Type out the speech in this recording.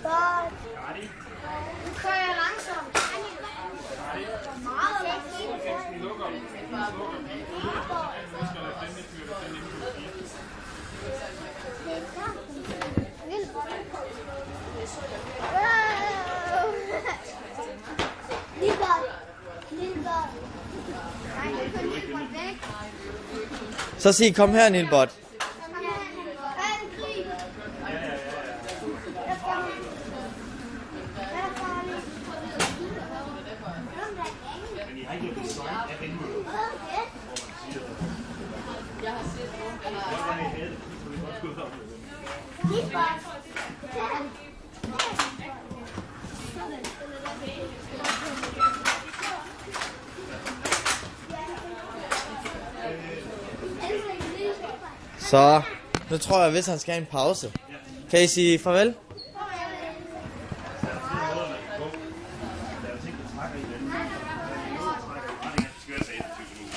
Nu kører jeg langsomt. Meget Så sig, kom her, Nilbot. Så, nu tror jeg, hvis han skal have en pause. Kan I sige farvel?